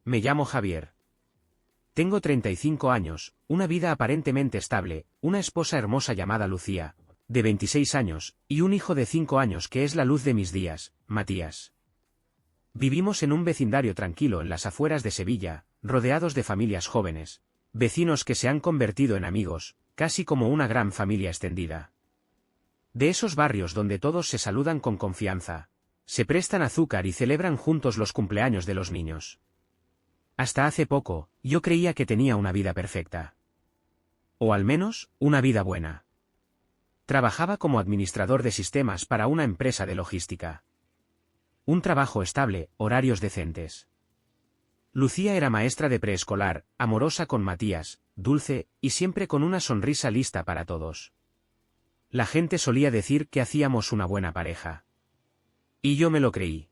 me llamo Javier. Tengo 35 años, una vida aparentemente estable, una esposa hermosa llamada Lucía, de 26 años, y un hijo de 5 años que es la luz de mis días, Matías. Vivimos en un vecindario tranquilo en las afueras de Sevilla, rodeados de familias jóvenes, vecinos que se han convertido en amigos, casi como una gran familia extendida. De esos barrios donde todos se saludan con confianza, se prestan azúcar y celebran juntos los cumpleaños de los niños. Hasta hace poco, yo creía que tenía una vida perfecta. O al menos, una vida buena. Trabajaba como administrador de sistemas para una empresa de logística. Un trabajo estable, horarios decentes. Lucía era maestra de preescolar, amorosa con Matías, dulce, y siempre con una sonrisa lista para todos. La gente solía decir que hacíamos una buena pareja. Y yo me lo creí.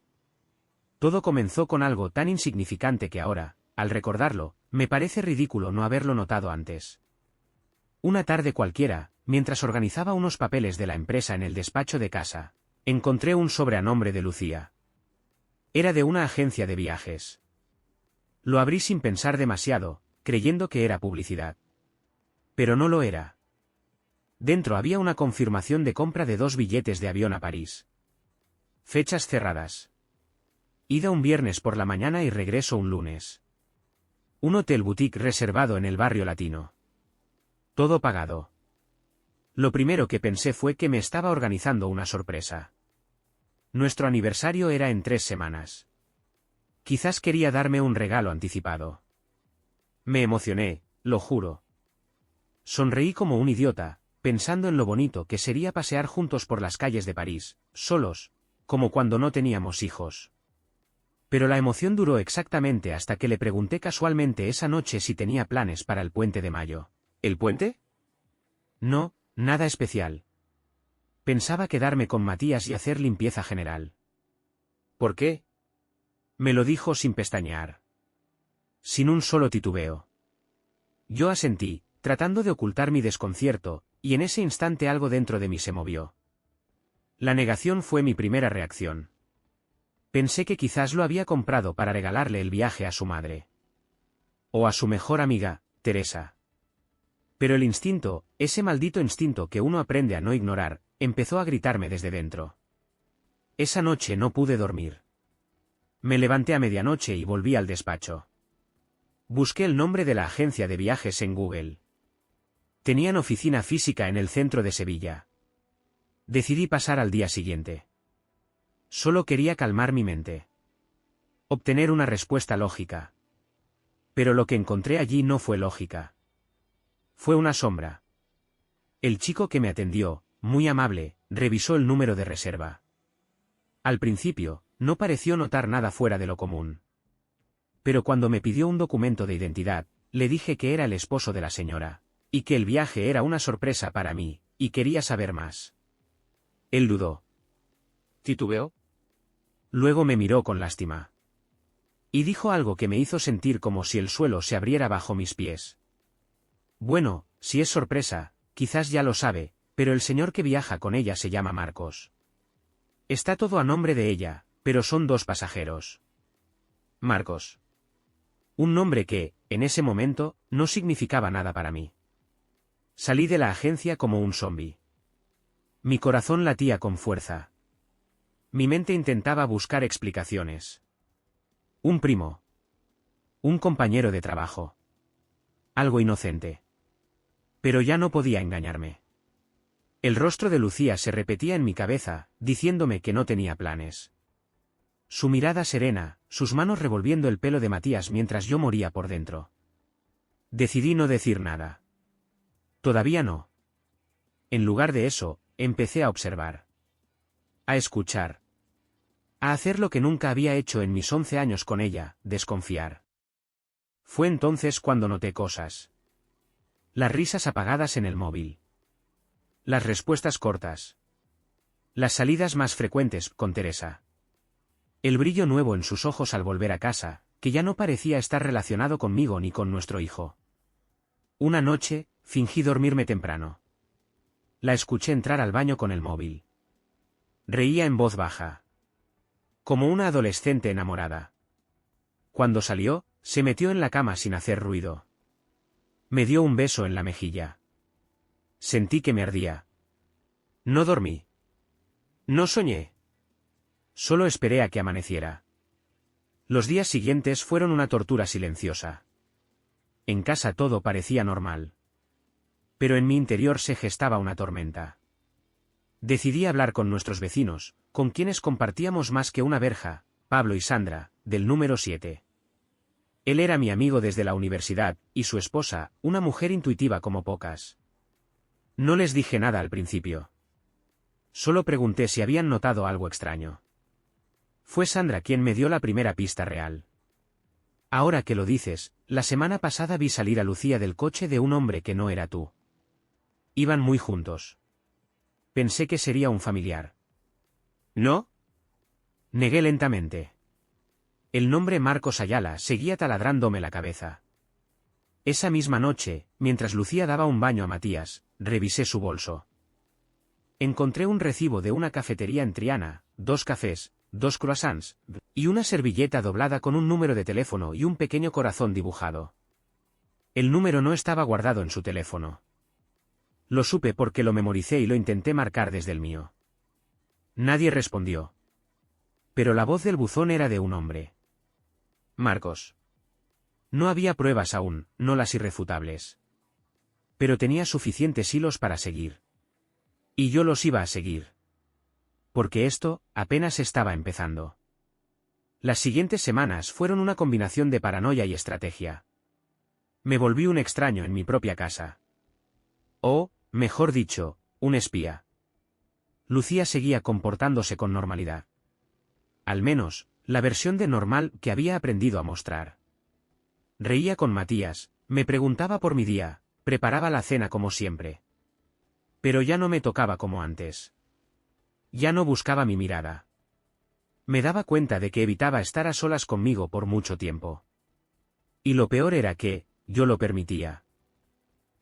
Todo comenzó con algo tan insignificante que ahora, al recordarlo, me parece ridículo no haberlo notado antes. Una tarde cualquiera, mientras organizaba unos papeles de la empresa en el despacho de casa, encontré un sobre a nombre de Lucía. Era de una agencia de viajes. Lo abrí sin pensar demasiado, creyendo que era publicidad. Pero no lo era. Dentro había una confirmación de compra de 2 billetes de avión a París. Fechas cerradas. Ida un viernes por la mañana y regreso un lunes. Un hotel boutique reservado en el barrio latino. Todo pagado. Lo primero que pensé fue que me estaba organizando una sorpresa. Nuestro aniversario era en 3 semanas. Quizás quería darme un regalo anticipado. Me emocioné, lo juro. Sonreí como un idiota, pensando en lo bonito que sería pasear juntos por las calles de París, solos, como cuando no teníamos hijos. Pero la emoción duró exactamente hasta que le pregunté casualmente esa noche si tenía planes para el puente de mayo. ¿El puente? No, nada especial. Pensaba quedarme con Matías y hacer limpieza general. ¿Por qué? Me lo dijo sin pestañear. Sin un solo titubeo. Yo asentí, tratando de ocultar mi desconcierto, y en ese instante algo dentro de mí se movió. La negación fue mi primera reacción. Pensé que quizás lo había comprado para regalarle el viaje a su madre. O a su mejor amiga, Teresa. Pero el instinto, ese maldito instinto que uno aprende a no ignorar, empezó a gritarme desde dentro. Esa noche no pude dormir. Me levanté a medianoche y volví al despacho. Busqué el nombre de la agencia de viajes en Google. Tenían oficina física en el centro de Sevilla. Decidí pasar al día siguiente. Solo quería calmar mi mente. Obtener una respuesta lógica. Pero lo que encontré allí no fue lógica. Fue una sombra. El chico que me atendió, muy amable, revisó el número de reserva. Al principio, no pareció notar nada fuera de lo común. Pero cuando me pidió un documento de identidad, le dije que era el esposo de la señora, y que el viaje era una sorpresa para mí, y quería saber más. Él dudó. ¿Titubeó? Luego me miró con lástima. Y dijo algo que me hizo sentir como si el suelo se abriera bajo mis pies. Bueno, si es sorpresa, quizás ya lo sabe, pero el señor que viaja con ella se llama Marcos. Está todo a nombre de ella, pero son 2 pasajeros. Marcos. Un nombre que, en ese momento, no significaba nada para mí. Salí de la agencia como un zombi. Mi corazón latía con fuerza. Mi mente intentaba buscar explicaciones. Un primo. Un compañero de trabajo. Algo inocente. Pero ya no podía engañarme. El rostro de Lucía se repetía en mi cabeza, diciéndome que no tenía planes. Su mirada serena, sus manos revolviendo el pelo de Matías mientras yo moría por dentro. Decidí no decir nada. Todavía no. En lugar de eso, empecé a observar. A escuchar. A hacer lo que nunca había hecho en mis 11 años con ella, desconfiar. Fue entonces cuando noté cosas. Las risas apagadas en el móvil. Las respuestas cortas. Las salidas más frecuentes con Teresa. El brillo nuevo en sus ojos al volver a casa, que ya no parecía estar relacionado conmigo ni con nuestro hijo. Una noche, fingí dormirme temprano. La escuché entrar al baño con el móvil. Reía en voz baja. Como una adolescente enamorada. Cuando salió, Se metió en la cama sin hacer ruido. Me dio un beso en la mejilla. Sentí que me ardía. No dormí. No soñé. Solo esperé a que amaneciera. Los días siguientes fueron una tortura silenciosa. En casa todo parecía normal. Pero en mi interior se gestaba una tormenta. Decidí hablar con nuestros vecinos, con quienes compartíamos más que una verja, Pablo y Sandra, del número 7. Él era mi amigo desde la universidad, y su esposa, una mujer intuitiva como pocas. No les dije nada al principio. Solo pregunté si habían notado algo extraño. Fue Sandra quien me dio la primera pista real. Ahora que lo dices, la semana pasada vi salir a Lucía del coche de un hombre que no era tú. Iban muy juntos. Pensé que sería un familiar. ¿No? Negué lentamente. El nombre Marcos Ayala seguía taladrándome la cabeza. Esa misma noche, mientras Lucía daba un baño a Matías, revisé su bolso. Encontré un recibo de una cafetería en Triana, 2 cafés, 2 croissants, y una servilleta doblada con un número de teléfono y un pequeño corazón dibujado. El número no estaba guardado en su teléfono. Lo supe porque lo memoricé y lo intenté marcar desde el mío. Nadie respondió. Pero la voz del buzón era de un hombre. Marcos. No había pruebas aún, no las irrefutables. Pero tenía suficientes hilos para seguir. Y yo los iba a seguir. Porque esto, apenas estaba empezando. Las siguientes semanas fueron una combinación de paranoia y estrategia. Me volví un extraño en mi propia casa. O, mejor dicho, un espía. Lucía seguía comportándose con normalidad. Al menos, la versión de normal que había aprendido a mostrar. Reía con Matías, me preguntaba por mi día, preparaba la cena como siempre. Pero ya no me tocaba como antes. Ya no buscaba mi mirada. Me daba cuenta de que evitaba estar a solas conmigo por mucho tiempo. Y lo peor era que, yo lo permitía.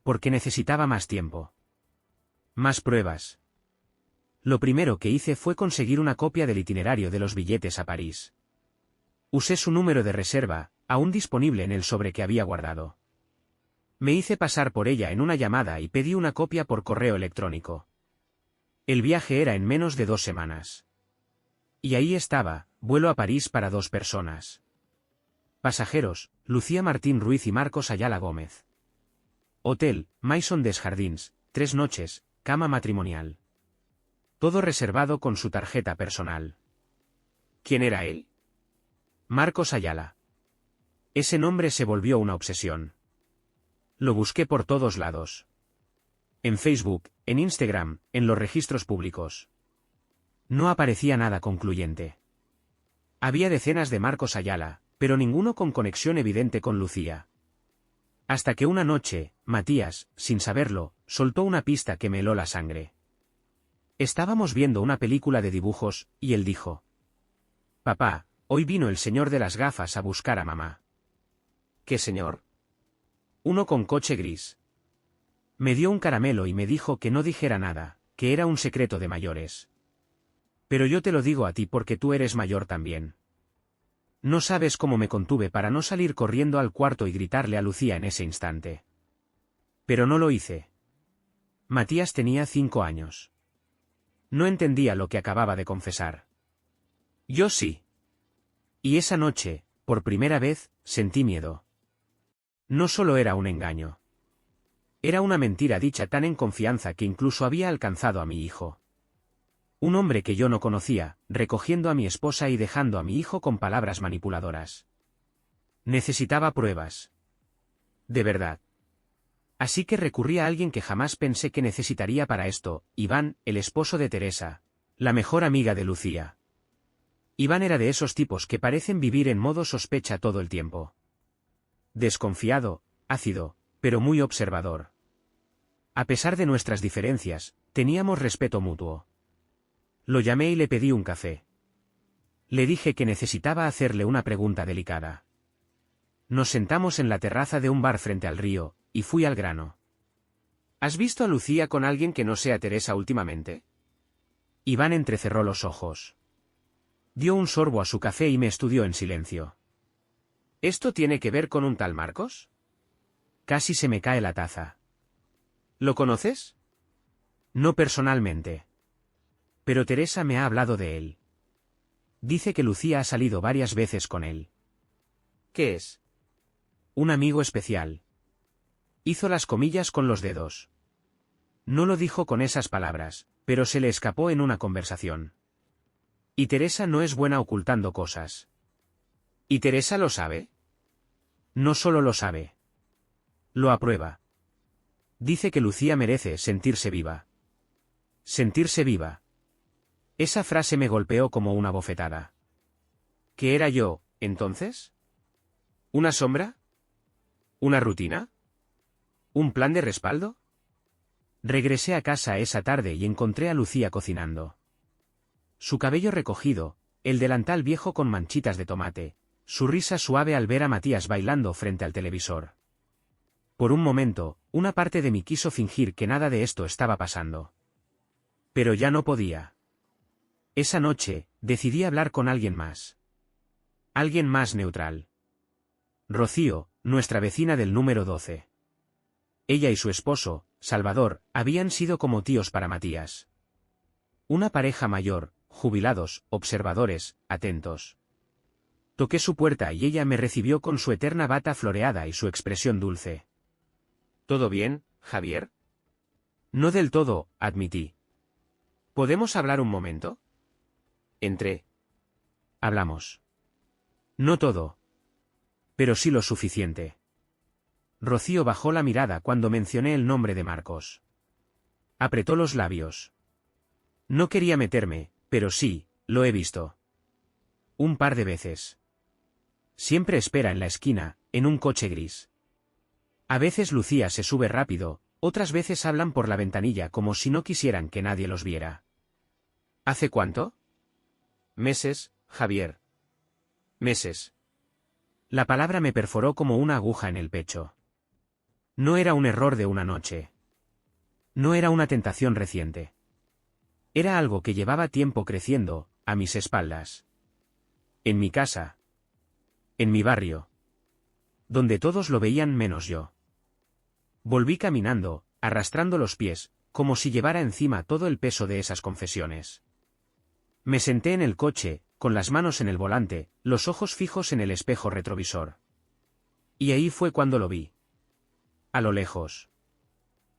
Porque necesitaba más tiempo. Más pruebas. Lo primero que hice fue conseguir una copia del itinerario de los billetes a París. Usé su número de reserva, aún disponible en el sobre que había guardado. Me hice pasar por ella en una llamada y pedí una copia por correo electrónico. El viaje era en menos de 2 semanas. Y ahí estaba, vuelo a París para 2 personas. Pasajeros, Lucía Martín Ruiz y Marcos Ayala Gómez. Hotel, Maison des Jardins, 3 noches, cama matrimonial. Todo reservado con su tarjeta personal. ¿Quién era él? Marcos Ayala. Ese nombre se volvió una obsesión. Lo busqué por todos lados. En Facebook, en Instagram, en los registros públicos. No aparecía nada concluyente. Había decenas de Marcos Ayala, pero ninguno con conexión evidente con Lucía. Hasta que una noche, Matías, sin saberlo, soltó una pista que me heló la sangre. Estábamos viendo una película de dibujos, y él dijo: «Papá, hoy vino el señor de las gafas a buscar a mamá». «¿Qué señor?» «Uno con coche gris». Me dio un caramelo y me dijo que no dijera nada, que era un secreto de mayores. Pero yo te lo digo a ti porque tú eres mayor también. No sabes cómo me contuve para no salir corriendo al cuarto y gritarle a Lucía en ese instante. Pero no lo hice. Matías tenía 5 años. No entendía lo que acababa de confesar. Yo sí. Y esa noche, por primera vez, sentí miedo. No solo era un engaño. Era una mentira dicha tan en confianza que incluso había alcanzado a mi hijo. Un hombre que yo no conocía, recogiendo a mi esposa y dejando a mi hijo con palabras manipuladoras. Necesitaba pruebas. De verdad. Así que recurrí a alguien que jamás pensé que necesitaría para esto, Iván, el esposo de Teresa, la mejor amiga de Lucía. Iván era de esos tipos que parecen vivir en modo sospecha todo el tiempo. Desconfiado, ácido, pero muy observador. A pesar de nuestras diferencias, teníamos respeto mutuo. Lo llamé y le pedí un café. Le dije que necesitaba hacerle una pregunta delicada. Nos sentamos en la terraza de un bar frente al río, y fui al grano. ¿Has visto a Lucía con alguien que no sea Teresa últimamente? Iván entrecerró los ojos. Dio un sorbo a su café y me estudió en silencio. ¿Esto tiene que ver con un tal Marcos? Casi se me cae la taza. ¿Lo conoces? No personalmente. Pero Teresa me ha hablado de él. Dice que Lucía ha salido varias veces con él. ¿Qué es? Un amigo especial. Hizo las comillas con los dedos. No lo dijo con esas palabras, pero se le escapó en una conversación. Y Teresa no es buena ocultando cosas. ¿Y Teresa lo sabe? No solo lo sabe. Lo aprueba. Dice que Lucía merece sentirse viva. Sentirse viva. Esa frase me golpeó como una bofetada. ¿Qué era yo, entonces? ¿Una sombra? ¿Una rutina? ¿Un plan de respaldo? Regresé a casa esa tarde y encontré a Lucía cocinando. Su cabello recogido, el delantal viejo con manchitas de tomate, su risa suave al ver a Matías bailando frente al televisor. Por un momento, una parte de mí quiso fingir que nada de esto estaba pasando. Pero ya no podía. Esa noche, decidí hablar con alguien más. Alguien más neutral. Rocío, nuestra vecina del número 12. Ella y su esposo, Salvador, habían sido como tíos para Matías. Una pareja mayor, jubilados, observadores, atentos. Toqué su puerta y ella me recibió con su eterna bata floreada y su expresión dulce. ¿Todo bien, Javier? No del todo, admití. ¿Podemos hablar un momento? Entré. Hablamos. No todo. Pero sí lo suficiente. Rocío bajó la mirada cuando mencioné el nombre de Marcos. Apretó los labios. No quería meterme, pero sí, lo he visto. Un par de veces. Siempre espera en la esquina, en un coche gris. A veces Lucía se sube rápido, otras veces hablan por la ventanilla como si no quisieran que nadie los viera. ¿Hace cuánto? Meses, Javier. Meses. La palabra me perforó como una aguja en el pecho. No era un error de una noche. No era una tentación reciente. Era algo que llevaba tiempo creciendo, a mis espaldas. En mi casa. En mi barrio. Donde todos lo veían menos yo. Volví caminando, arrastrando los pies, como si llevara encima todo el peso de esas confesiones. Me senté en el coche, con las manos en el volante, los ojos fijos en el espejo retrovisor. Y ahí fue cuando lo vi. A lo lejos.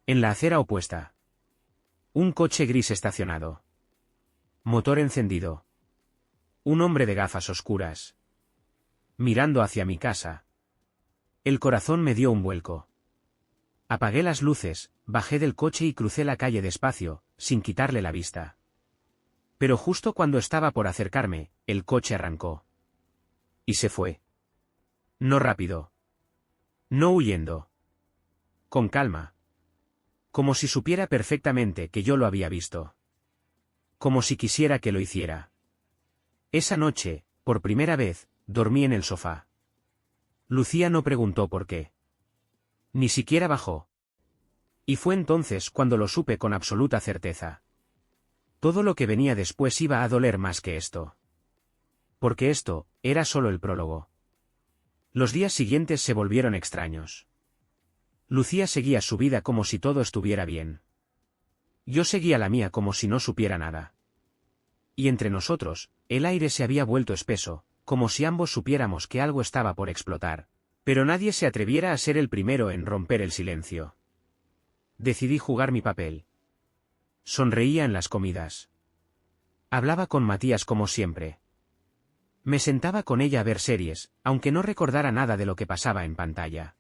En la acera opuesta. Un coche gris estacionado. Motor encendido. Un hombre de gafas oscuras. Mirando hacia mi casa. El corazón me dio un vuelco. Apagué las luces, bajé del coche y crucé la calle despacio, sin quitarle la vista. Pero justo cuando estaba por acercarme, el coche arrancó. Y se fue. No rápido. No huyendo. Con calma. Como si supiera perfectamente que yo lo había visto. Como si quisiera que lo hiciera. Esa noche, por primera vez, dormí en el sofá. Lucía no preguntó por qué. Ni siquiera bajó. Y fue entonces cuando lo supe con absoluta certeza. Todo lo que venía después iba a doler más que esto. Porque esto, era solo el prólogo. Los días siguientes se volvieron extraños. Lucía seguía su vida como si todo estuviera bien. Yo seguía la mía como si no supiera nada. Y entre nosotros, el aire se había vuelto espeso, como si ambos supiéramos que algo estaba por explotar, pero nadie se atreviera a ser el primero en romper el silencio. Decidí jugar mi papel. Sonreía en las comidas. Hablaba con Matías como siempre. Me sentaba con ella a ver series, aunque no recordara nada de lo que pasaba en pantalla.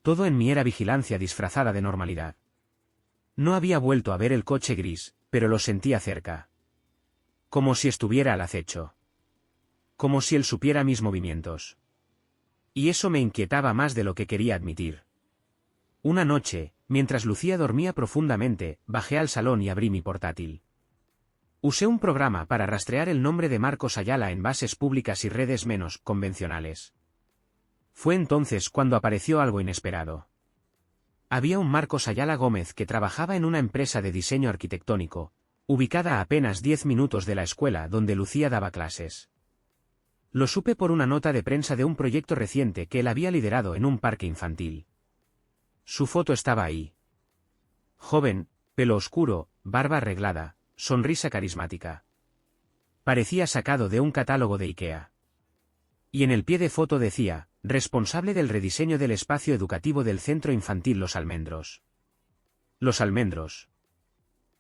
Todo en mí era vigilancia disfrazada de normalidad. No había vuelto a ver el coche gris, pero lo sentía cerca. Como si estuviera al acecho. Como si él supiera mis movimientos. Y eso me inquietaba más de lo que quería admitir. Una noche, mientras Lucía dormía profundamente, bajé al salón y abrí mi portátil. Usé un programa para rastrear el nombre de Marcos Ayala en bases públicas y redes menos convencionales. Fue entonces cuando apareció algo inesperado. Había un Marcos Ayala Gómez que trabajaba en una empresa de diseño arquitectónico, ubicada a apenas 10 minutos de la escuela donde Lucía daba clases. Lo supe por una nota de prensa de un proyecto reciente que él había liderado en un parque infantil. Su foto estaba ahí. Joven, pelo oscuro, barba arreglada, sonrisa carismática. Parecía sacado de un catálogo de IKEA. Y en el pie de foto decía, responsable del rediseño del espacio educativo del centro infantil Los Almendros. Los Almendros.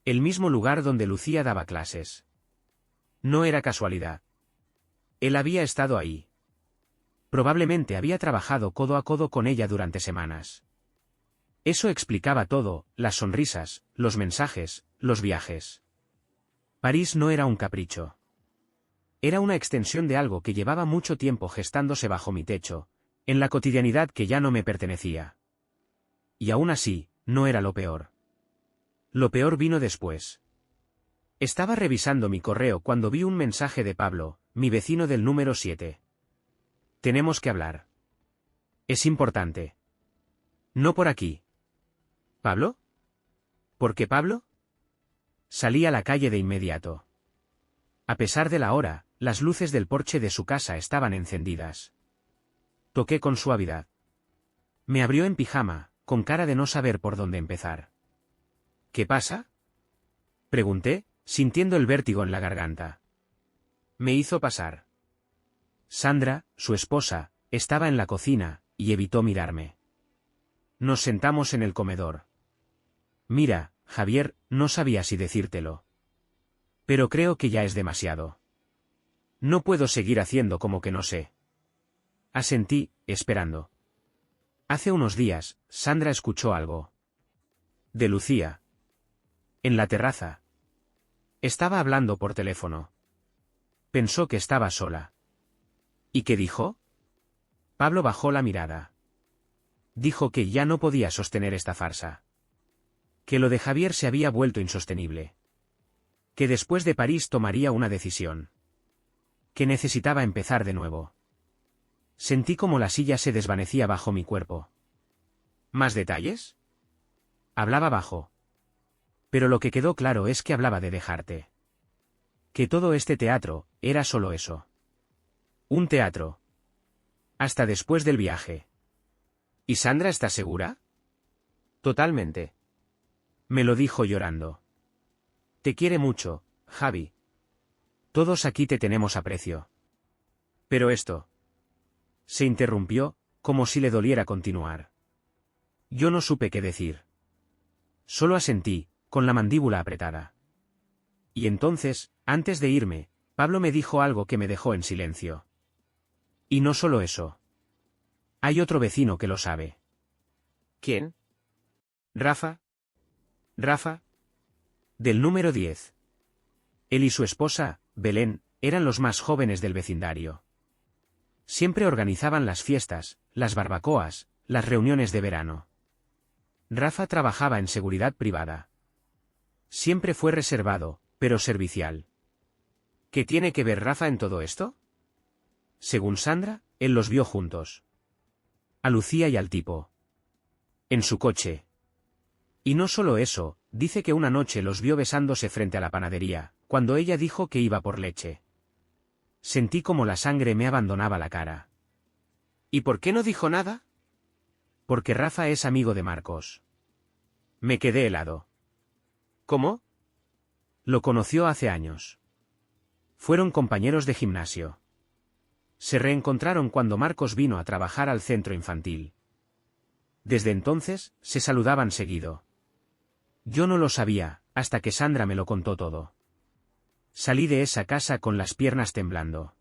El mismo lugar donde Lucía daba clases. No era casualidad. Él había estado ahí. Probablemente había trabajado codo a codo con ella durante semanas. Eso explicaba todo, las sonrisas, los mensajes, los viajes. París no era un capricho. Era una extensión de algo que llevaba mucho tiempo gestándose bajo mi techo, en la cotidianidad que ya no me pertenecía. Y aún así, no era lo peor. Lo peor vino después. Estaba revisando mi correo cuando vi un mensaje de Pablo, mi vecino del número 7. Tenemos que hablar. Es importante. No por aquí. ¿Pablo? ¿Por qué Pablo? Salí a la calle de inmediato. A pesar de la hora, las luces del porche de su casa estaban encendidas. Toqué con suavidad. Me abrió en pijama, con cara de no saber por dónde empezar. ¿Qué pasa? Pregunté, sintiendo el vértigo en la garganta. Me hizo pasar. Sandra, su esposa, estaba en la cocina, y evitó mirarme. Nos sentamos en el comedor. Mira, Javier, no sabía si decírtelo. Pero creo que ya es demasiado. No puedo seguir haciendo como que no sé. Asentí, esperando. Hace unos días, Sandra escuchó algo. De Lucía. En la terraza. Estaba hablando por teléfono. Pensó que estaba sola. ¿Y qué dijo? Pablo bajó la mirada. Dijo que ya no podía sostener esta farsa. Que lo de Javier se había vuelto insostenible. Que después de París tomaría una decisión. Que necesitaba empezar de nuevo. Sentí como la silla se desvanecía bajo mi cuerpo. ¿Más detalles? Hablaba bajo. Pero lo que quedó claro es que hablaba de dejarte. Que todo este teatro, era solo eso. Un teatro. Hasta después del viaje. ¿Y Sandra está segura? Totalmente. Me lo dijo llorando. Te quiere mucho, Javi. Todos aquí te tenemos aprecio. Pero esto. Se interrumpió, como si le doliera continuar. Yo no supe qué decir. Solo asentí, con la mandíbula apretada. Y entonces, antes de irme, Pablo me dijo algo que me dejó en silencio. Y no solo eso. Hay otro vecino que lo sabe. ¿Quién? ¿Rafa? ¿Rafa? Del número 10. Él y su esposa, Belén, eran los más jóvenes del vecindario. Siempre organizaban las fiestas, las barbacoas, las reuniones de verano. Rafa trabajaba en seguridad privada. Siempre fue reservado, pero servicial. ¿Qué tiene que ver Rafa en todo esto? Según Sandra, él los vio juntos. A Lucía y al tipo. En su coche. Y no solo eso, dice que una noche los vio besándose frente a la panadería, cuando ella dijo que iba por leche. Sentí como la sangre me abandonaba la cara. ¿Y por qué no dijo nada? Porque Rafa es amigo de Marcos. Me quedé helado. ¿Cómo? Lo conoció hace años. Fueron compañeros de gimnasio. Se reencontraron cuando Marcos vino a trabajar al centro infantil. Desde entonces, se saludaban seguido. Yo no lo sabía, hasta que Sandra me lo contó todo. Salí de esa casa con las piernas temblando.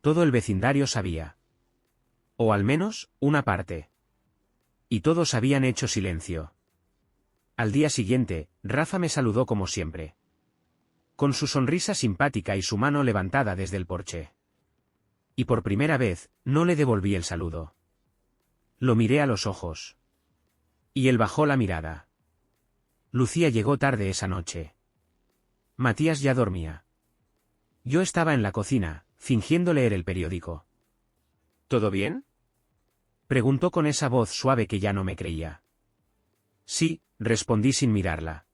Todo el vecindario sabía. O al menos, una parte. Y todos habían hecho silencio. Al día siguiente, Rafa me saludó como siempre. Con su sonrisa simpática y su mano levantada desde el porche. Y por primera vez, no le devolví el saludo. Lo miré a los ojos. Y él bajó la mirada. Lucía llegó tarde esa noche. Matías ya dormía. Yo estaba en la cocina, fingiendo leer el periódico. ¿Todo bien? Preguntó con esa voz suave que ya no me creía. Sí, respondí sin mirarla.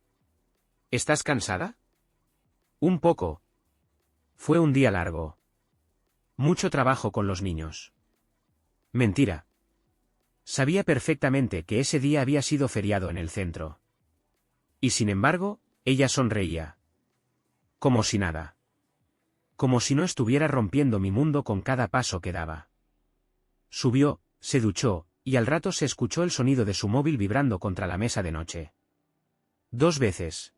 ¿Estás cansada? Un poco. Fue un día largo. Mucho trabajo con los niños. Mentira. Sabía perfectamente que ese día había sido feriado en el centro. Y sin embargo, ella sonreía. Como si nada. Como si no estuviera rompiendo mi mundo con cada paso que daba. Subió, se duchó, y al rato se escuchó el sonido de su móvil vibrando contra la mesa de noche. 2 veces.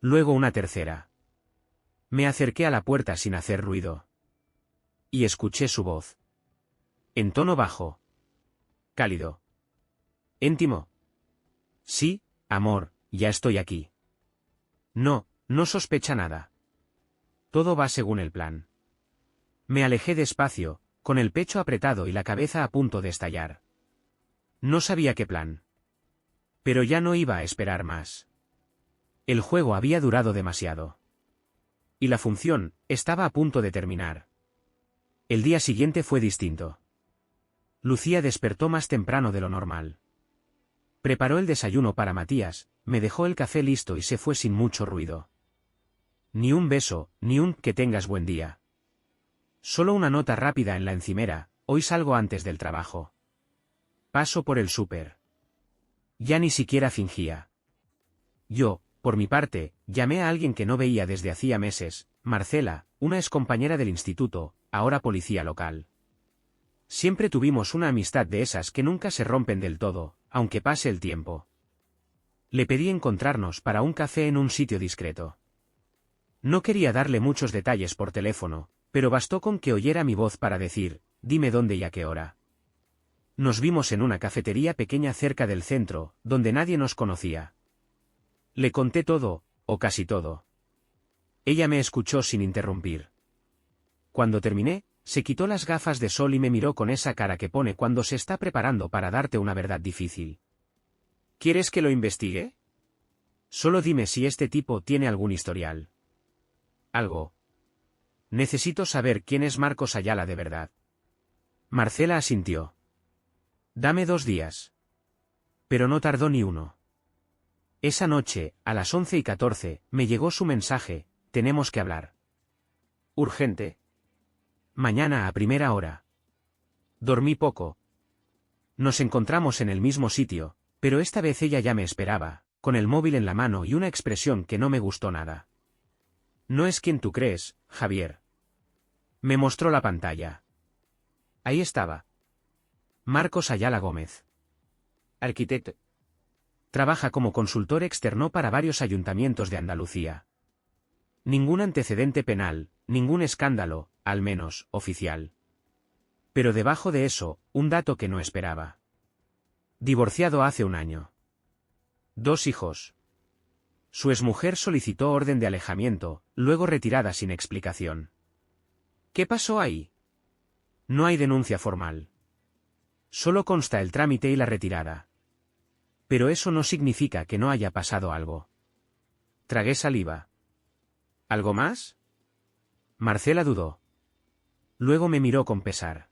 Luego una tercera. Me acerqué a la puerta sin hacer ruido. Y escuché su voz. En tono bajo. Cálido. Íntimo. Sí, amor, ya estoy aquí. No, no sospecha nada. Todo va según el plan. Me alejé despacio, con el pecho apretado y la cabeza a punto de estallar. No sabía qué plan. Pero ya no iba a esperar más. El juego había durado demasiado. Y la función estaba a punto de terminar. El día siguiente fue distinto. Lucía despertó más temprano de lo normal. Preparó el desayuno para Matías, me dejó el café listo y se fue sin mucho ruido. Ni un beso, ni un «que tengas buen día». Solo una nota rápida en la encimera: «Hoy salgo antes del trabajo. Paso por el súper». Ya ni siquiera fingía. Yo, por mi parte, llamé a alguien que no veía desde hacía meses, Marcela, una excompañera del instituto, ahora policía local. Siempre tuvimos una amistad de esas que nunca se rompen del todo, aunque pase el tiempo. Le pedí encontrarnos para un café en un sitio discreto. No quería darle muchos detalles por teléfono, pero bastó con que oyera mi voz para decir: «Dime dónde y a qué hora». Nos vimos en una cafetería pequeña cerca del centro, donde nadie nos conocía. Le conté todo, o casi todo. Ella me escuchó sin interrumpir. Cuando terminé, se quitó las gafas de sol y me miró con esa cara que pone cuando se está preparando para darte una verdad difícil. ¿Quieres que lo investigue? Solo dime si este tipo tiene algún historial. Algo. Necesito saber quién es Marcos Ayala de verdad. Marcela asintió. Dame 2 días. Pero no tardó ni uno. Esa noche, a las 11:14, me llegó su mensaje: «Tenemos que hablar». Urgente. Mañana a primera hora. Dormí poco. Nos encontramos en el mismo sitio, pero esta vez ella ya me esperaba, con el móvil en la mano y una expresión que no me gustó nada. «No es quien tú crees, Javier». Me mostró la pantalla. Ahí estaba. Marcos Ayala Gómez. Arquitecto. Trabaja como consultor externo para varios ayuntamientos de Andalucía. Ningún antecedente penal, ningún escándalo, al menos, oficial. Pero debajo de eso, un dato que no esperaba. Divorciado hace 1 año. 2 hijos. Su exmujer solicitó orden de alejamiento, luego retirada sin explicación. ¿Qué pasó ahí? No hay denuncia formal. Solo consta el trámite y la retirada. Pero eso no significa que no haya pasado algo. Tragué saliva. ¿Algo más? Marcela dudó. Luego me miró con pesar.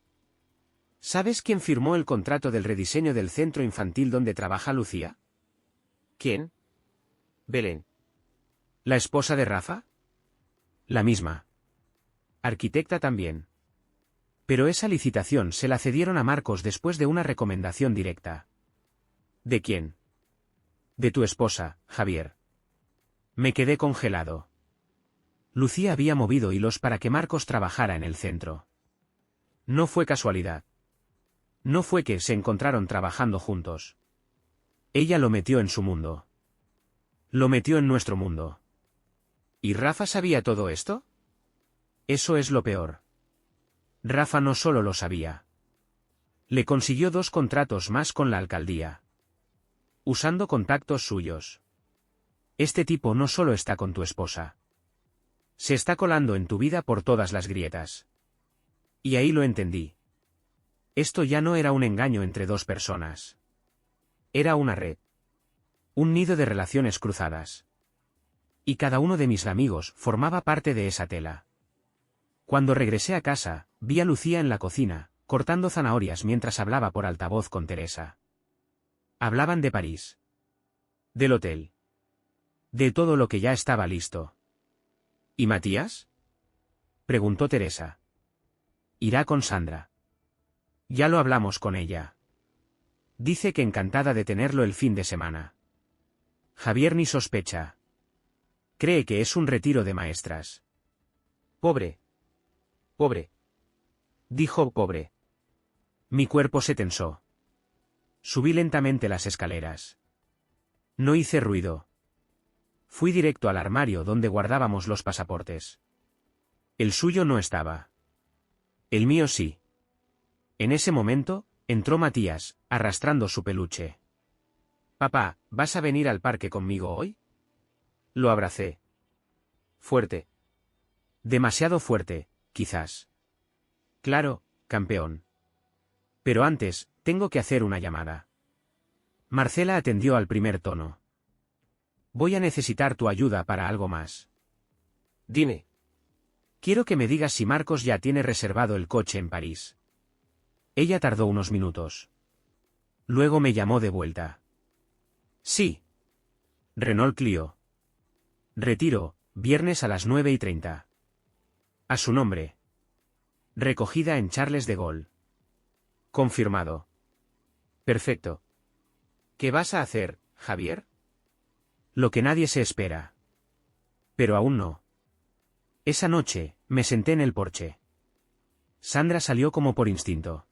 ¿Sabes quién firmó el contrato del rediseño del centro infantil donde trabaja Lucía? ¿Quién? Belén. ¿La esposa de Rafa? La misma. Arquitecta también. Pero esa licitación se la cedieron a Marcos después de una recomendación directa. ¿De quién? De tu esposa, Javier. Me quedé congelado. Lucía había movido hilos para que Marcos trabajara en el centro. No fue casualidad. No fue que se encontraron trabajando juntos. Ella lo metió en su mundo. Lo metió en nuestro mundo. ¿Y Rafa sabía todo esto? Eso es lo peor. Rafa no solo lo sabía. Le consiguió 2 contratos más con la alcaldía. Usando contactos suyos. Este tipo no solo está con tu esposa. Se está colando en tu vida por todas las grietas. Y ahí lo entendí. Esto ya no era un engaño entre 2 personas. Era una red. Un nido de relaciones cruzadas. Y cada uno de mis amigos formaba parte de esa tela. Cuando regresé a casa, vi a Lucía en la cocina, cortando zanahorias mientras hablaba por altavoz con Teresa. Hablaban de París. Del hotel. De todo lo que ya estaba listo. ¿Y Matías? Preguntó Teresa. Irá con Sandra. Ya lo hablamos con ella. Dice que encantada de tenerlo el fin de semana. Javier ni sospecha. Cree que es un retiro de maestras. Pobre. Pobre. Dijo pobre. Mi cuerpo se tensó. Subí lentamente las escaleras. No hice ruido. Fui directo al armario donde guardábamos los pasaportes. El suyo no estaba. El mío sí. En ese momento, entró Matías, arrastrando su peluche. Papá, ¿vas a venir al parque conmigo hoy? Lo abracé. Fuerte. Demasiado fuerte, quizás. Claro, campeón. Pero antes, tengo que hacer una llamada. Marcela atendió al primer tono. Voy a necesitar tu ayuda para algo más. Dime. Quiero que me digas si Marcos ya tiene reservado el coche en París. Ella tardó unos minutos. Luego me llamó de vuelta. Sí. Renault Clio. Retiro, viernes a las 9:30. A su nombre. Recogida en Charles de Gaulle. Confirmado. Perfecto. ¿Qué vas a hacer, Javier? Lo que nadie se espera. Pero aún no. Esa noche, me senté en el porche. Sandra salió como por instinto.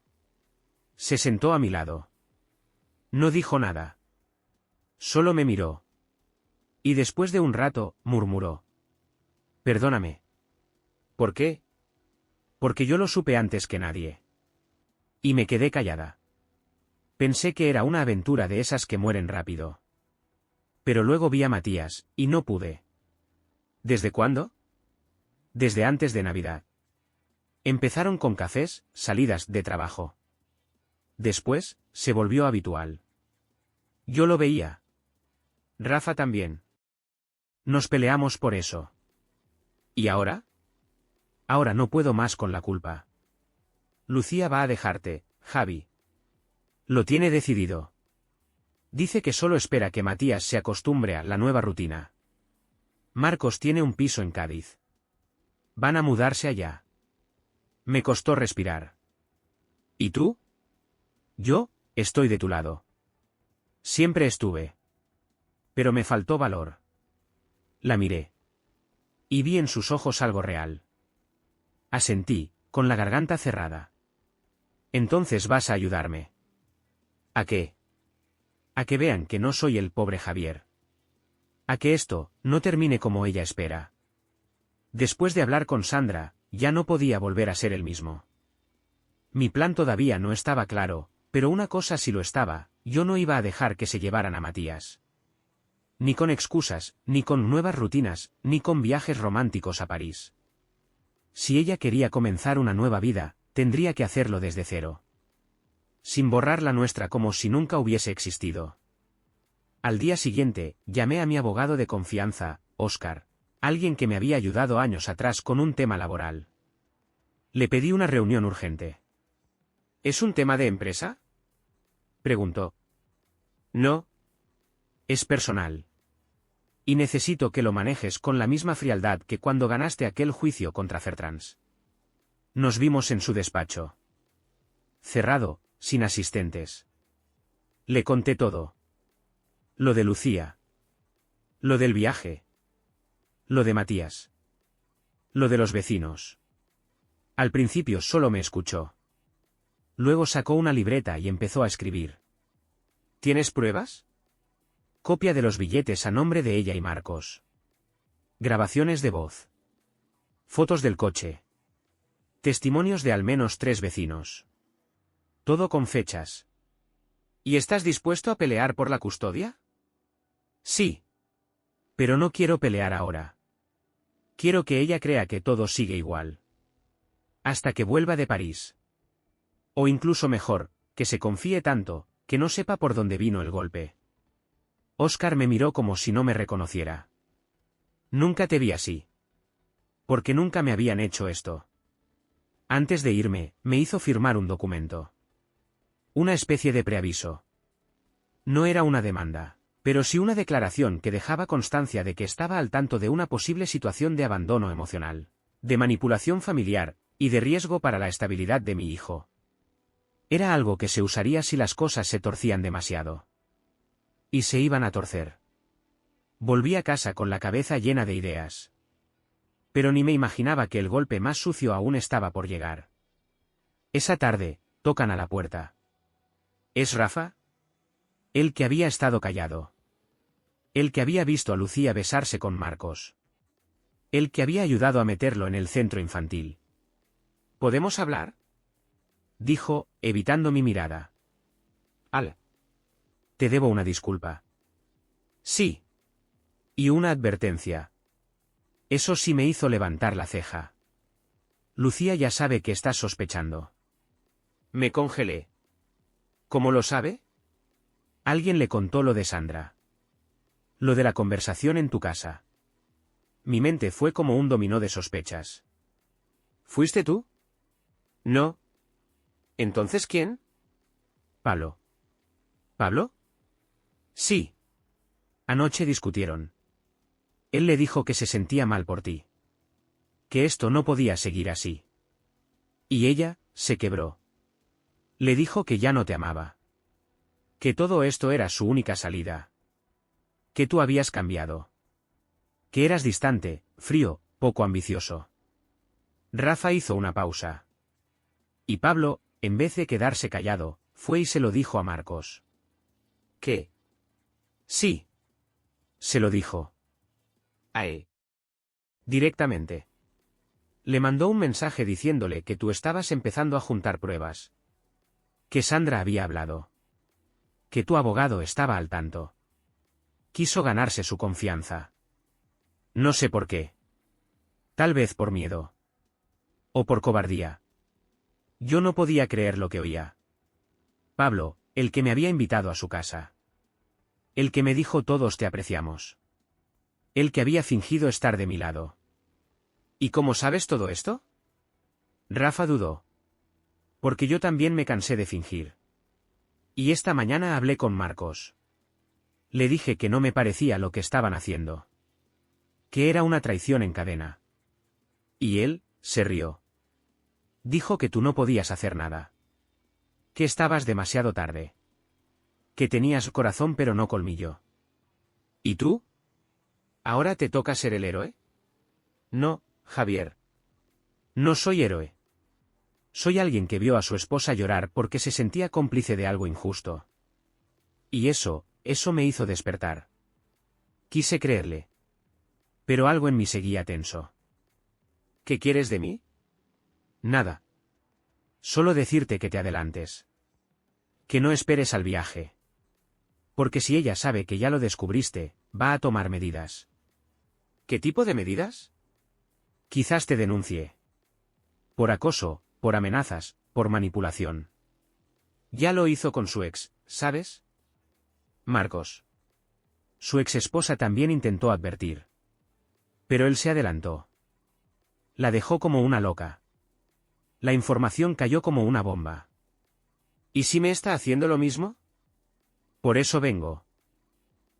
Se sentó a mi lado. No dijo nada. Solo me miró. Y después de un rato, murmuró. Perdóname. ¿Por qué? Porque yo lo supe antes que nadie. Y me quedé callada. Pensé que era una aventura de esas que mueren rápido. Pero luego vi a Matías, y no pude. ¿Desde cuándo? Desde antes de Navidad. Empezaron con cafés, salidas de trabajo. Después, se volvió habitual. Yo lo veía. Rafa también. Nos peleamos por eso. ¿Y ahora? Ahora no puedo más con la culpa. Lucía va a dejarte, Javi. Lo tiene decidido. Dice que solo espera que Matías se acostumbre a la nueva rutina. Marcos tiene un piso en Cádiz. Van a mudarse allá. Me costó respirar. ¿Y tú? Yo, estoy de tu lado. Siempre estuve. Pero me faltó valor. La miré. Y vi en sus ojos algo real. Asentí, con la garganta cerrada. Entonces vas a ayudarme. ¿A qué? A que vean que no soy el pobre Javier. A que esto no termine como ella espera. Después de hablar con Sandra, ya no podía volver a ser el mismo. Mi plan todavía no estaba claro, pero una cosa sí lo estaba, yo no iba a dejar que se llevaran a Matías. Ni con excusas, ni con nuevas rutinas, ni con viajes románticos a París. Si ella quería comenzar una nueva vida, tendría que hacerlo desde cero. Sin borrar la nuestra como si nunca hubiese existido. Al día siguiente, llamé a mi abogado de confianza, Óscar, alguien que me había ayudado años atrás con un tema laboral. Le pedí una reunión urgente. ¿Es un tema de empresa? Preguntó. No. Es personal. Y necesito que lo manejes con la misma frialdad que cuando ganaste aquel juicio contra Fertrans. Nos vimos en su despacho. Cerrado, sin asistentes. Le conté todo. Lo de Lucía. Lo del viaje. Lo de Matías. Lo de los vecinos. Al principio solo me escuchó. Luego sacó una libreta y empezó a escribir. ¿Tienes pruebas? Copia de los billetes a nombre de ella y Marcos. Grabaciones de voz. Fotos del coche. Testimonios de al menos 3 vecinos. Todo con fechas. ¿Y estás dispuesto a pelear por la custodia? Sí. Pero no quiero pelear ahora. Quiero que ella crea que todo sigue igual. Hasta que vuelva de París. O incluso mejor, que se confíe tanto, que no sepa por dónde vino el golpe. Óscar me miró como si no me reconociera. Nunca te vi así. Porque nunca me habían hecho esto. Antes de irme, me hizo firmar un documento. Una especie de preaviso. No era una demanda, pero sí una declaración que dejaba constancia de que estaba al tanto de una posible situación de abandono emocional, de manipulación familiar, Y de riesgo para la estabilidad de mi hijo. Era algo que se usaría si las cosas se torcían demasiado. Y se iban a torcer. Volví a casa con la cabeza llena de ideas. Pero ni me imaginaba que el golpe más sucio aún estaba por llegar. Esa tarde, tocan a la puerta. ¿Es Rafa? El que había estado callado. El que había visto a Lucía besarse con Marcos. El que había ayudado a meterlo en el centro infantil. ¿Podemos hablar?, dijo, evitando mi mirada. Al. Te debo una disculpa. Sí. Y una advertencia. Eso sí me hizo levantar la ceja. Lucía ya sabe que estás sospechando. Me congelé. ¿Cómo lo sabe? Alguien le contó lo de Sandra. Lo de la conversación en tu casa. Mi mente fue como un dominó de sospechas. ¿Fuiste tú? No. ¿Entonces quién? Pablo. ¿Pablo? Sí. Anoche discutieron. Él le dijo que se sentía mal por ti. Que esto no podía seguir así. Y ella, se quebró. Le dijo que ya no te amaba. Que todo esto era su única salida. Que tú habías cambiado. Que eras distante, frío, poco ambicioso. Rafa hizo una pausa. Y Pablo, en vez de quedarse callado, fue y se lo dijo a Marcos. ¿Qué? Sí. Se lo dijo. A él. Directamente. Le mandó un mensaje diciéndole que tú estabas empezando a juntar pruebas. Que Sandra había hablado. Que tu abogado estaba al tanto. Quiso ganarse su confianza. No sé por qué. Tal vez por miedo. O por cobardía. Yo no podía creer lo que oía. Pablo, el que me había invitado a su casa. El que me dijo todos te apreciamos. El que había fingido estar de mi lado. ¿Y cómo sabes todo esto? Rafa dudó. Porque yo también me cansé de fingir. Y esta mañana hablé con Marcos. Le dije que no me parecía lo que estaban haciendo. Que era una traición en cadena. Y él, se rió. Dijo que tú no podías hacer nada. Que estabas demasiado tarde. Que tenías corazón pero no colmillo. ¿Y tú? ¿Ahora te toca ser el héroe? No, Javier. No soy héroe. Soy alguien que vio a su esposa llorar porque se sentía cómplice de algo injusto. Y eso me hizo despertar. Quise creerle. Pero algo en mí seguía tenso. ¿Qué quieres de mí? Nada. Solo decirte que te adelantes. Que no esperes al viaje. Porque si ella sabe que ya lo descubriste, va a tomar medidas. ¿Qué tipo de medidas? Quizás te denuncie. Por acoso, por amenazas, por manipulación. Ya lo hizo con su ex, ¿sabes? Marcos. Su ex esposa también intentó advertir. Pero él se adelantó. La dejó como una loca. La información cayó como una bomba. ¿Y si me está haciendo lo mismo? Por eso vengo.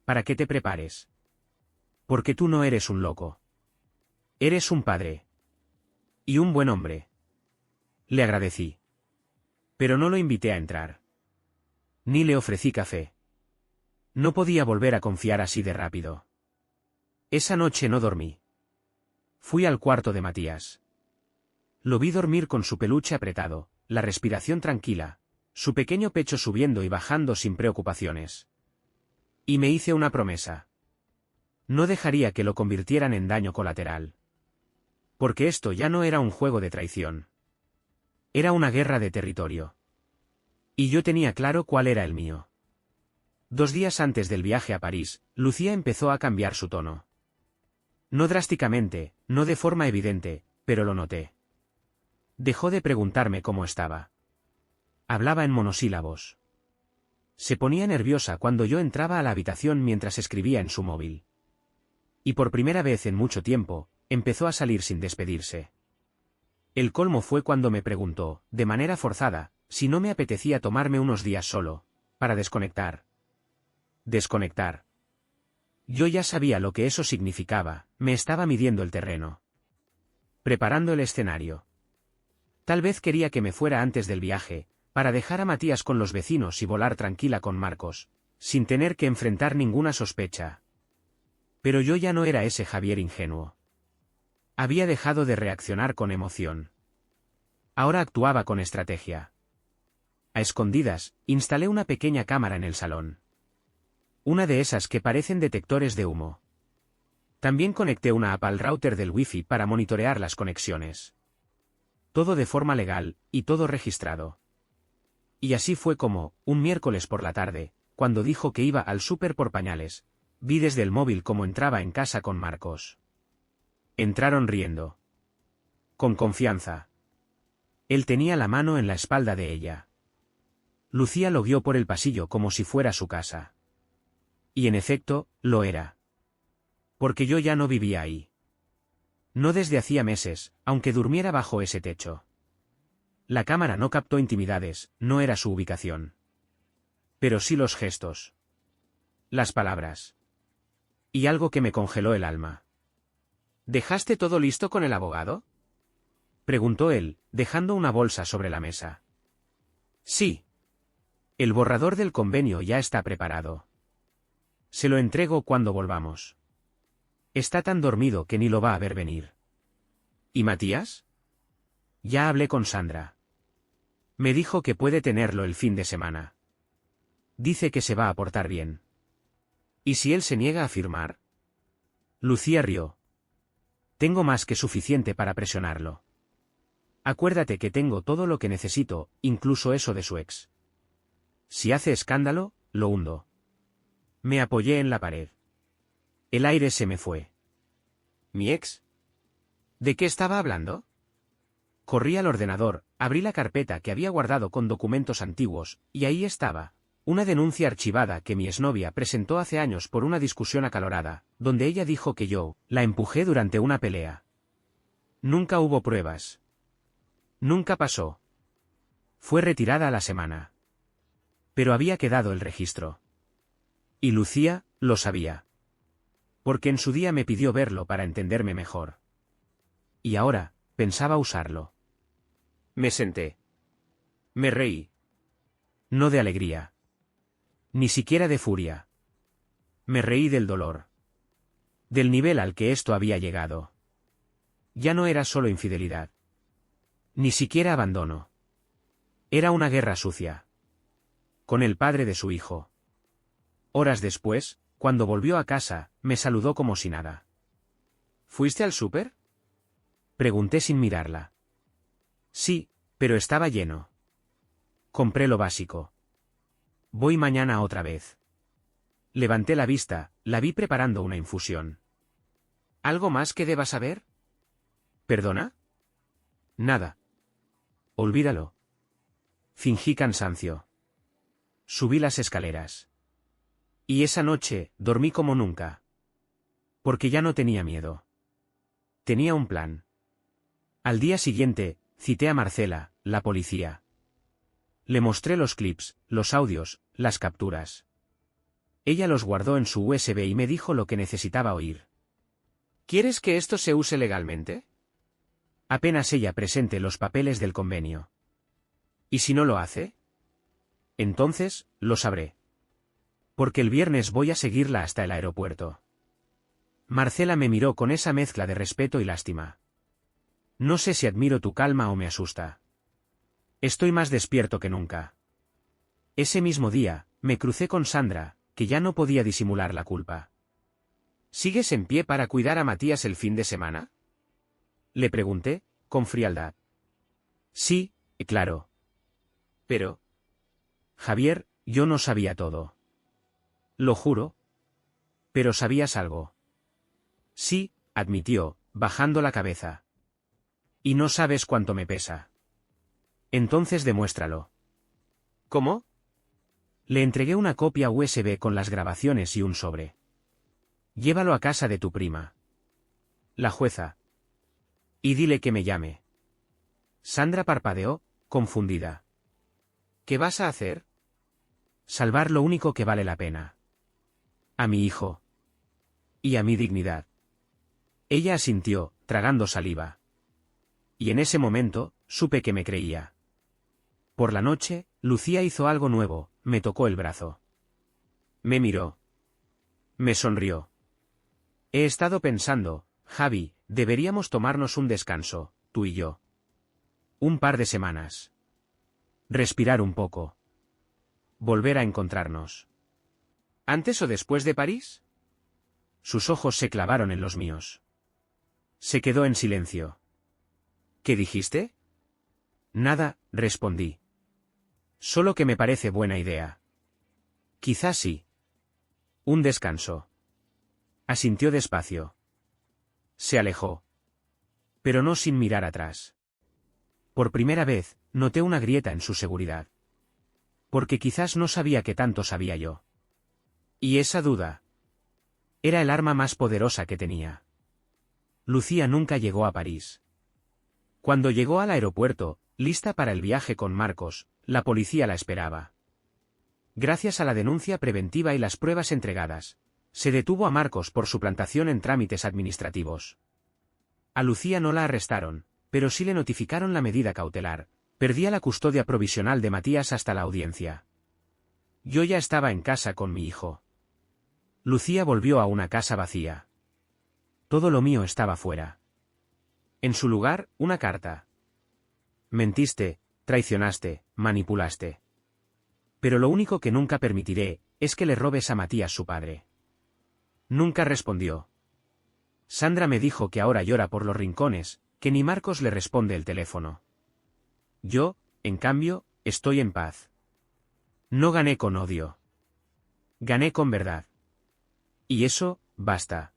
Para que te prepares. Porque tú no eres un loco. Eres un padre. Y un buen hombre. Le agradecí. Pero no lo invité a entrar. Ni le ofrecí café. No podía volver a confiar así de rápido. Esa noche no dormí. Fui al cuarto de Matías. Lo vi dormir con su peluche apretado, la respiración tranquila, su pequeño pecho subiendo y bajando sin preocupaciones. Y me hice una promesa. No dejaría que lo convirtieran en daño colateral. Porque esto ya no era un juego de traición. Era una guerra de territorio. Y yo tenía claro cuál era el mío. 2 días antes del viaje a París, Lucía empezó a cambiar su tono. No drásticamente, no de forma evidente, pero lo noté. Dejó de preguntarme cómo estaba. Hablaba en monosílabos. Se ponía nerviosa cuando yo entraba a la habitación mientras escribía en su móvil. Y por primera vez en mucho tiempo, empezó a salir sin despedirse. El colmo fue cuando me preguntó, de manera forzada, si no me apetecía tomarme unos días solo, para desconectar. Desconectar. Yo ya sabía lo que eso significaba, me estaba midiendo el terreno. Preparando el escenario. Tal vez quería que me fuera antes del viaje, para dejar a Matías con los vecinos y volar tranquila con Marcos, sin tener que enfrentar ninguna sospecha. Pero yo ya no era ese Javier ingenuo. Había dejado de reaccionar con emoción. Ahora actuaba con estrategia. A escondidas, instalé una pequeña cámara en el salón. Una de esas que parecen detectores de humo. También conecté una app al router del Wi-Fi para monitorear las conexiones. Todo de forma legal, y todo registrado. Y así fue como, un miércoles por la tarde, cuando dijo que iba al súper por pañales, vi desde el móvil cómo entraba en casa con Marcos. Entraron riendo. Con confianza. Él tenía la mano en la espalda de ella. Lucía lo guió por el pasillo como si fuera su casa. Y en efecto, lo era. Porque yo ya no vivía ahí. No desde hacía meses, aunque durmiera bajo ese techo. La cámara no captó intimidades, no era su ubicación. Pero sí los gestos. Las palabras. Y algo que me congeló el alma. ¿Dejaste todo listo con el abogado?, preguntó él, dejando una bolsa sobre la mesa. Sí. El borrador del convenio ya está preparado. Se lo entrego cuando volvamos. Está tan dormido que ni lo va a ver venir. ¿Y Matías? Ya hablé con Sandra. Me dijo que puede tenerlo el fin de semana. Dice que se va a portar bien. ¿Y si él se niega a firmar? Lucía rió. Tengo más que suficiente para presionarlo. Acuérdate que tengo todo lo que necesito, incluso eso de su ex. Si hace escándalo, lo hundo. Me apoyé en la pared. El aire se me fue. ¿Mi ex? ¿De qué estaba hablando? Corrí al ordenador, abrí la carpeta que había guardado con documentos antiguos, y ahí estaba. Una denuncia archivada que mi exnovia presentó hace años por una discusión acalorada, donde ella dijo que yo la empujé durante una pelea. Nunca hubo pruebas. Nunca pasó. Fue retirada a la semana. Pero había quedado el registro. Y Lucía lo sabía. Porque en su día me pidió verlo para entenderme mejor. Y ahora, pensaba usarlo. Me senté. Me reí. No de alegría. Ni siquiera de furia. Me reí del dolor. Del nivel al que esto había llegado. Ya no era solo infidelidad. Ni siquiera abandono. Era una guerra sucia. Con el padre de su hijo. Horas después, cuando volvió a casa, me saludó como si nada. ¿Fuiste al súper?, pregunté sin mirarla. Sí, pero estaba lleno. Compré lo básico. Voy mañana otra vez. Levanté la vista, la vi preparando una infusión. ¿Algo más que deba saber? ¿Perdona? Nada. Olvídalo. Fingí cansancio. Subí las escaleras. Y esa noche, dormí como nunca. Porque ya no tenía miedo. Tenía un plan. Al día siguiente, cité a Marcela, la policía. Le mostré los clips, los audios, las capturas. Ella los guardó en su USB y me dijo lo que necesitaba oír. ¿Quieres que esto se use legalmente? Apenas ella presente los papeles del convenio. ¿Y si no lo hace? Entonces, lo sabré. Porque el viernes voy a seguirla hasta el aeropuerto. Marcela me miró con esa mezcla de respeto y lástima. No sé si admiro tu calma o me asusta. Estoy más despierto que nunca. Ese mismo día, me crucé con Sandra, que ya no podía disimular la culpa. ¿Sigues en pie para cuidar a Matías el fin de semana?, le pregunté, con frialdad. Sí, claro. Pero... Javier, yo no sabía todo. Lo juro. Pero sabías algo. Sí, admitió, bajando la cabeza. Y no sabes cuánto me pesa. Entonces demuéstralo. ¿Cómo? Le entregué una copia USB con las grabaciones y un sobre. Llévalo a casa de tu prima, la jueza. Y dile que me llame. Sandra parpadeó, confundida. ¿Qué vas a hacer? Salvar lo único que vale la pena. A mi hijo. Y a mi dignidad. Ella asintió, tragando saliva. Y en ese momento, supe que me creía. Por la noche, Lucía hizo algo nuevo, me tocó el brazo. Me miró. Me sonrió. He estado pensando, Javi, deberíamos tomarnos un descanso, tú y yo. Un par de semanas. Respirar un poco. Volver a encontrarnos. ¿Antes o después de París? Sus ojos se clavaron en los míos. Se quedó en silencio. ¿Qué dijiste? Nada, respondí. Solo que me parece buena idea. Quizás sí. Un descanso. Asintió despacio. Se alejó. Pero no sin mirar atrás. Por primera vez, noté una grieta en su seguridad. Porque quizás no sabía que tanto sabía yo. Y esa duda era el arma más poderosa que tenía. Lucía nunca llegó a París. Cuando llegó al aeropuerto, lista para el viaje con Marcos, la policía la esperaba. Gracias a la denuncia preventiva y las pruebas entregadas, se detuvo a Marcos por suplantación en trámites administrativos. A Lucía no la arrestaron, pero sí le notificaron la medida cautelar. Perdía la custodia provisional de Matías hasta la audiencia. Yo ya estaba en casa con mi hijo. Lucía volvió a una casa vacía. Todo lo mío estaba fuera. En su lugar, una carta. Mentiste, traicionaste, manipulaste. Pero lo único que nunca permitiré, es que le robes a Matías su padre. Nunca respondió. Sandra me dijo que ahora llora por los rincones, que ni Marcos le responde el teléfono. Yo, en cambio, estoy en paz. No gané con odio. Gané con verdad. Y eso, basta.